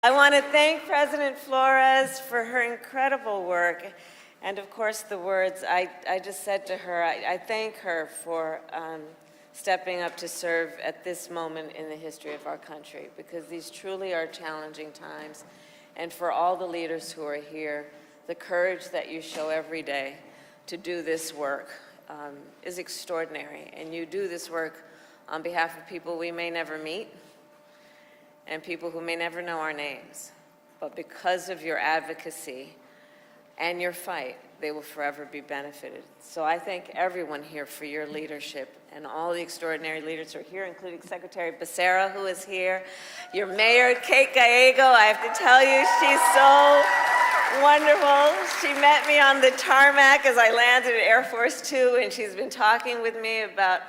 I want to thank President Flores for her incredible work, and of course the words I just said to her. I thank her for stepping up to serve at this moment in the history of our country, because these truly are challenging times. And for all the leaders who are here, the courage that you show every day to do this work is extraordinary. And you do this work on behalf of people we may never meet and people who may never know our names. But because of your advocacy and your fight, they will forever be benefited. So I thank everyone here for your leadership, and all the extraordinary leaders who are here, including Secretary Becerra, who is here, your mayor, Kate Gallego. I have to tell you, she's so wonderful. She met me on the tarmac as I landed at Air Force Two, and she's been talking with me about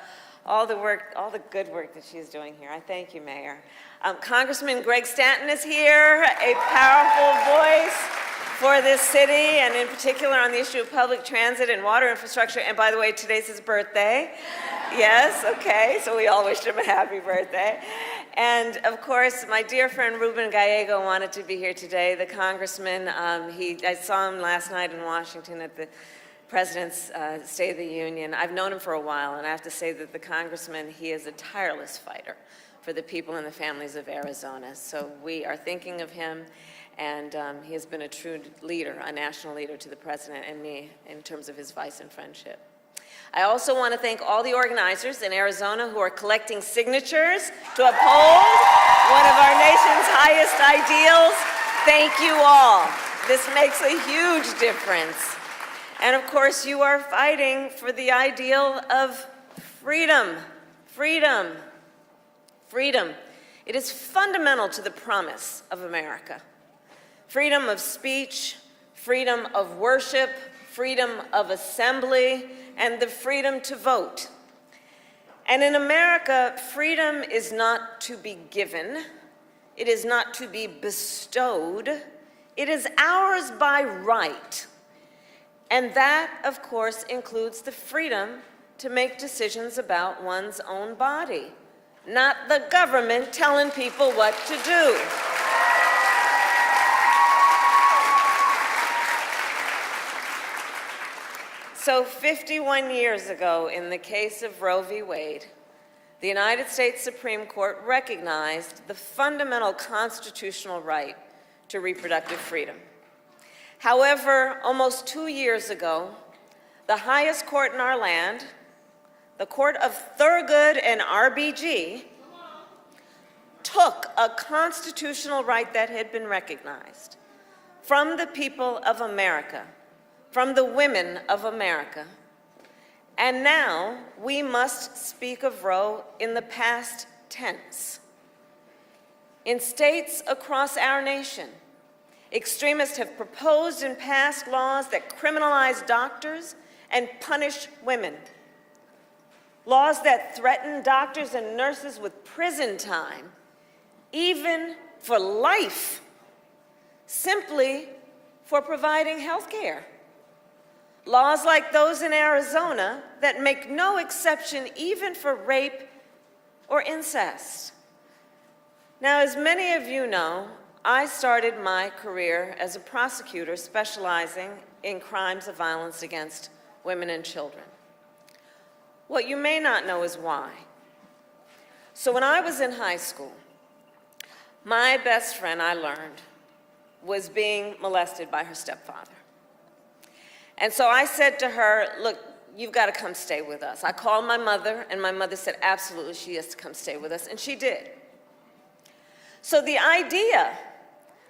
all the work, all the good work that she's doing here. I thank you, Mayor. Congressman Greg Stanton is here, a powerful voice for this city, and in particular on the issue of public transit and water infrastructure. And by the way, today's his birthday. Yes, okay, so we all wished him a happy birthday. And of course, my dear friend Ruben Gallego wanted to be here today, the congressman. I saw him last night in Washington at the President's State of the Union. I've known him for a while, and I have to say that the congressman, he is a tireless fighter for the people and the families of Arizona. So we are thinking of him. And he has been a true leader, a national leader to the President and me in terms of his advice and friendship. I also want to thank all the organizers in Arizona who are collecting signatures to uphold one of our nation's highest ideals. Thank you all. This makes a huge difference. And of course, you are fighting for the ideal of freedom, freedom, freedom. It is fundamental to the promise of America. Freedom of speech, freedom of worship, freedom of assembly, and the freedom to vote. And in America, freedom is not to be given. It is not to be bestowed. It is ours by right. And that, of course, includes the freedom to make decisions about one's own body, not the government telling people what to do. So 51 years ago, in the case of Roe v. Wade, the United States Supreme Court recognized the fundamental constitutional right to reproductive freedom. However, almost 2 years ago, the highest court in our land, the Court of Thurgood and RBG, took a constitutional right that had been recognized from the people of America, from the women of America. And now we must speak of Roe in the past tense. In states across our nation, extremists have proposed and passed laws that criminalize doctors and punish women. Laws that threaten doctors and nurses with prison time, even for life, simply for providing health care. Laws like those in Arizona that make no exception even for rape or incest. Now, as many of you know, I started my career as a prosecutor specializing in crimes of violence against women and children. What you may not know is why. So when I was in high school, my best friend, I learned, was being molested by her stepfather. And so I said to her, look, you've got to come stay with us. I called my mother, and my mother said, absolutely, she has to come stay with us, and she did. So the idea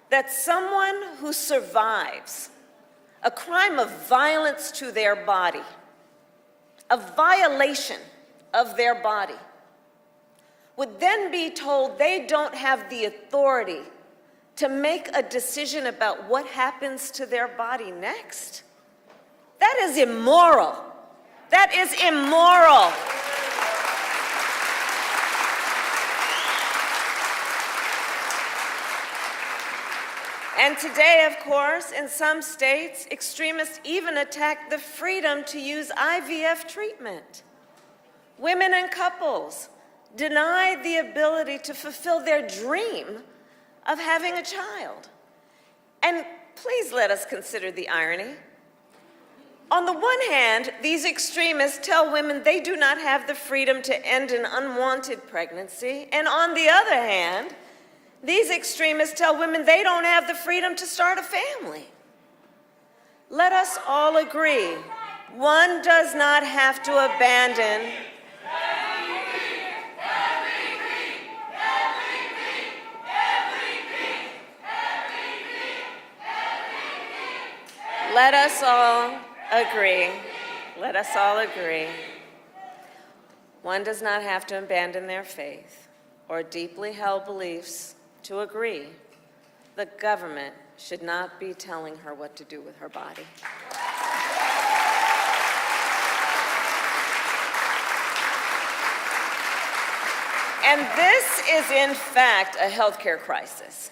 that someone who survives a crime of violence to their body, a violation of their body, would then be told they don't have the authority to make a decision about what happens to their body next? That is immoral. That is immoral. And today, of course, in some states, extremists even attack the freedom to use IVF treatment. Women and couples denied the ability to fulfill their dream of having a child. And please let us consider the irony. On the one hand, these extremists tell women they do not have the freedom to end an unwanted pregnancy. And on the other hand, these extremists tell women they don't have the freedom to start a family. Let us all agree, one does not have to abandon Let us all agree. One does not have to abandon their faith or deeply held beliefs to agree the government should not be telling her what to do with her body. And this is, in fact, a healthcare crisis.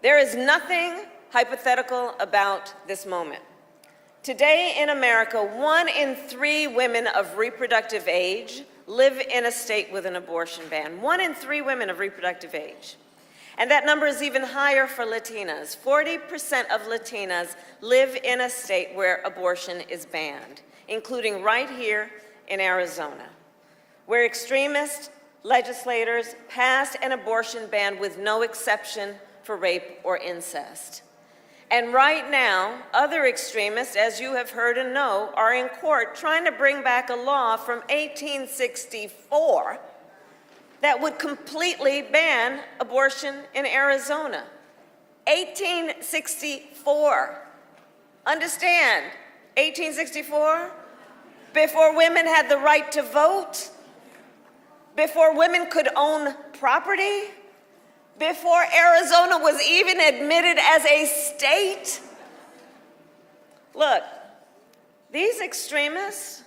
There is nothing hypothetical about this moment. Today in America, 1 in 3 women of reproductive age live in a state with an abortion ban. 1 in 3 women of reproductive age. And that number is even higher for Latinas. 40% of Latinas live in a state where abortion is banned, including right here in Arizona, where extremist legislators passed an abortion ban with no exception for rape or incest. And right now, other extremists, as you have heard and know, are in court trying to bring back a law from 1864 that would completely ban abortion in Arizona. 1864. Understand, 1864, before women had the right to vote, before women could own property, before Arizona was even admitted as a state. Look, these extremists,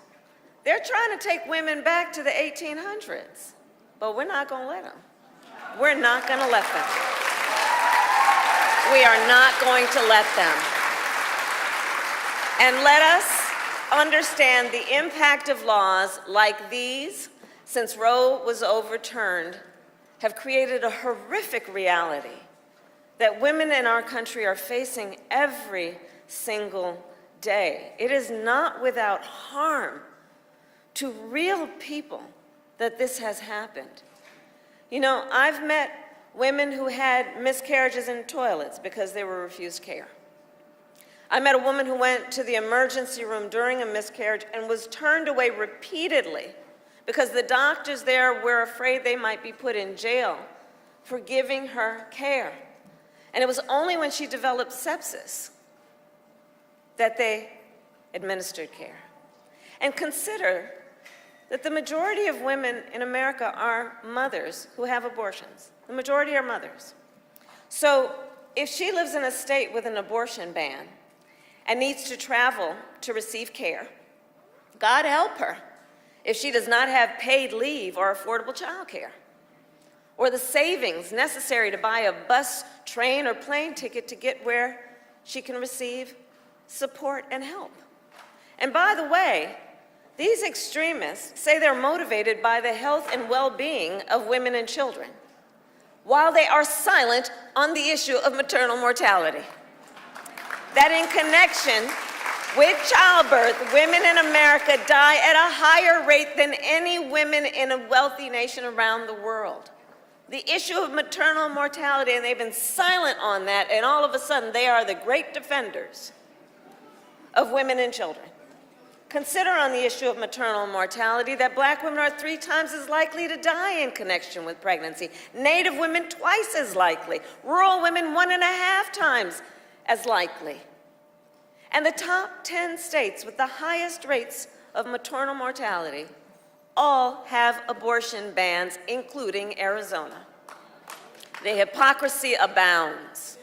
they're trying to take women back to the 1800s, but we're not going to let them. We're not going to let them. We are not going to let them. And let us understand the impact of laws like these, since Roe was overturned, have created a horrific reality that women in our country are facing every single day. It is not without harm to real people that this has happened. You know, I've met women who had miscarriages in toilets because they were refused care. I met a woman who went to the emergency room during a miscarriage and was turned away repeatedly because the doctors there were afraid they might be put in jail for giving her care. And it was only when she developed sepsis that they administered care. And consider that the majority of women in America are mothers who have abortions. The majority are mothers. So if she lives in a state with an abortion ban and needs to travel to receive care, God help her if she does not have paid leave or affordable child care, or the savings necessary to buy a bus, train, or plane ticket to get where she can receive support and help. And by the way, these extremists say they're motivated by the health and well-being of women and children, while they are silent on the issue of maternal mortality. That in connection with childbirth, women in America die at a higher rate than any women in a wealthy nation around the world. The issue of maternal mortality, and they've been silent on that, and all of a sudden they are the great defenders of women and children. Consider on the issue of maternal mortality that Black women are 3 times as likely to die in connection with pregnancy, Native women twice as likely, rural women 1.5 times as likely. And the top 10 states with the highest rates of maternal mortality all have abortion bans, including Arizona. The hypocrisy abounds.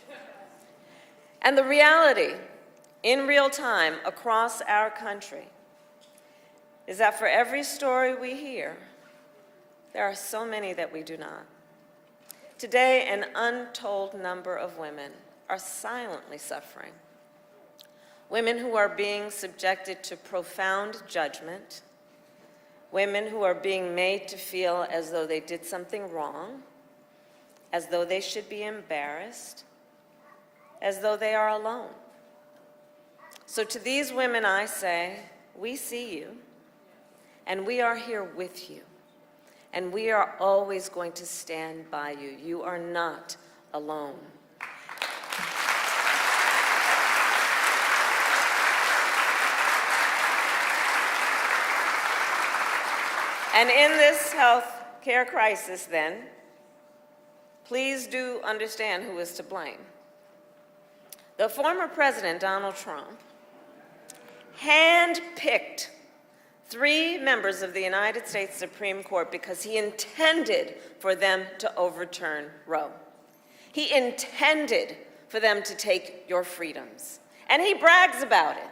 And the reality, in real time, across our country, is that for every story we hear, there are so many that we do not. Today, an untold number of women are silently suffering. Women who are being subjected to profound judgment, women who are being made to feel as though they did something wrong, as though they should be embarrassed, as though they are alone. So to these women I say, we see you, and we are here with you, and we are always going to stand by you. You are not alone. And in this health care crisis, then, please do understand who is to blame. The former President, Donald Trump, handpicked 3 members of the United States Supreme Court because he intended for them to overturn Roe. He intended for them to take your freedoms. And he brags about it.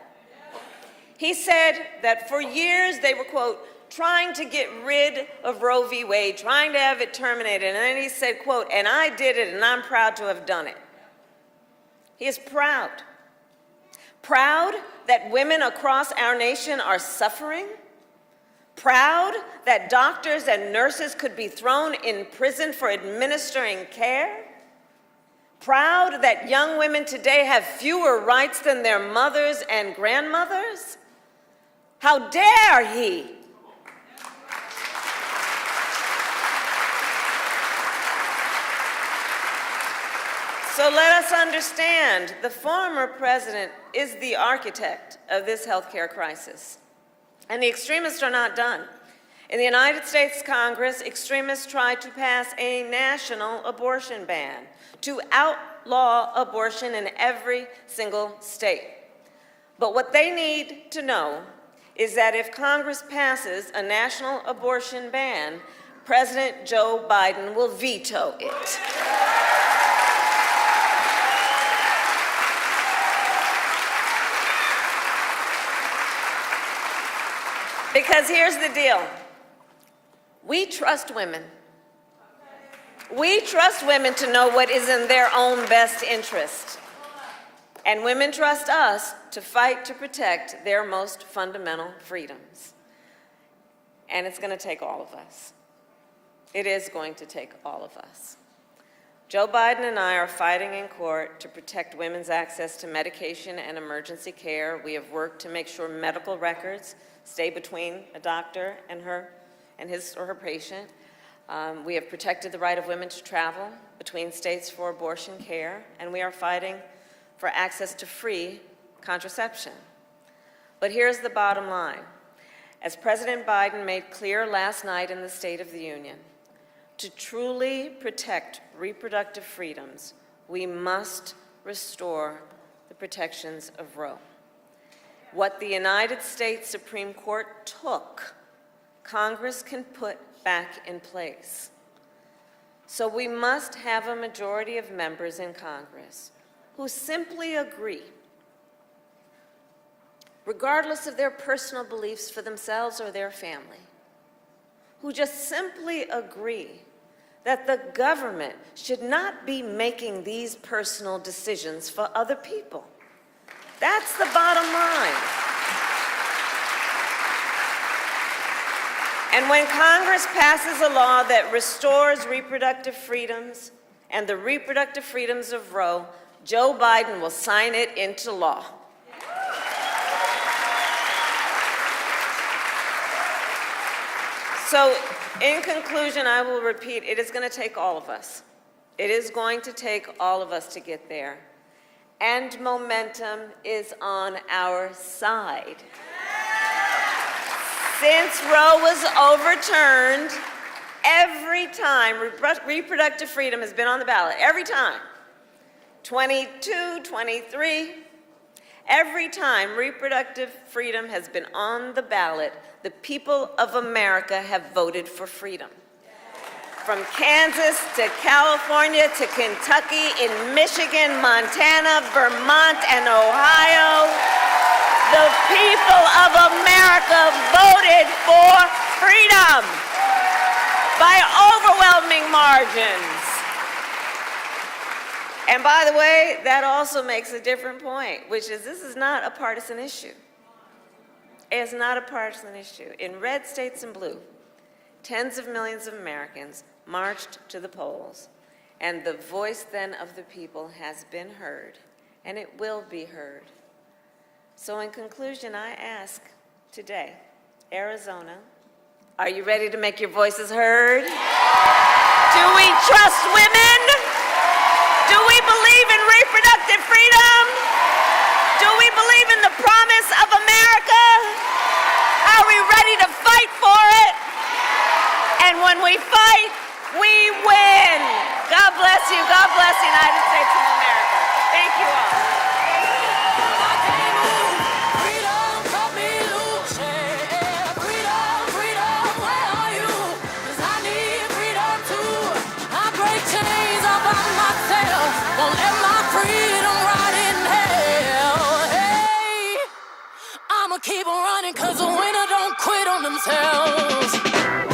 He said that for years they were, quote, trying to get rid of Roe v. Wade, trying to have it terminated. And then he said, quote, and I did it, and I'm proud to have done it. He is proud. Proud that women across our nation are suffering. Proud that doctors and nurses could be thrown in prison for administering care. Proud that young women today have fewer rights than their mothers and grandmothers. How dare he? So let us understand, the former president is the architect of this healthcare crisis. And the extremists are not done. In the United States Congress, extremists tried to pass a national abortion ban to outlaw abortion in every single state. But what they need to know is that if Congress passes a national abortion ban, President Joe Biden will veto it. Because here's the deal. We trust women. We trust women to know what is in their own best interest. And women trust us to fight to protect their most fundamental freedoms. And it's going to take all of us. It is going to take all of us. Joe Biden and I are fighting in court to protect women's access to medication and emergency care. We have worked to make sure medical records stay between a doctor and his or her patient. We have protected the right of women to travel between states for abortion care, and we are fighting for access to free contraception. But here's the bottom line. As President Biden made clear last night in the State of the Union, to truly protect reproductive freedoms, we must restore the protections of Roe. What the United States Supreme Court took, Congress can put back in place. So we must have a majority of members in Congress who simply agree, regardless of their personal beliefs for themselves or their family, who just simply agree that the government should not be making these personal decisions for other people. That's the bottom line. And when Congress passes a law that restores reproductive freedoms and the reproductive freedoms of Roe, Joe Biden will sign it into law. So, in conclusion, I will repeat, it is going to take all of us. It is going to take all of us to get there. And momentum is on our side. Since Roe was overturned, every time reproductive freedom has been on the ballot, every time, 22, 23, every time reproductive freedom has been on the ballot, the people of America have voted for freedom. From Kansas to California to Kentucky, in Michigan, Montana, Vermont, and Ohio, the people of America voted for freedom by overwhelming margins. And by the way, that also makes a different point, which is this is not a partisan issue. It's not a partisan issue. In red states and blue, tens of millions of Americans marched to the polls And the voice then of the people has been heard, and it will be heard. So in conclusion, I ask today, Arizona, are you ready to make your voices heard? Do we trust women? Do we believe in reproductive freedom? Do we believe in the promise of America? Are we ready to fight for it? And when we fight, we win. God bless you. God bless the United States of America. Thank you all. Won't let my freedom rot in hell. Hey, I'ma keep on running, 'cause the winner don't quit on themselves.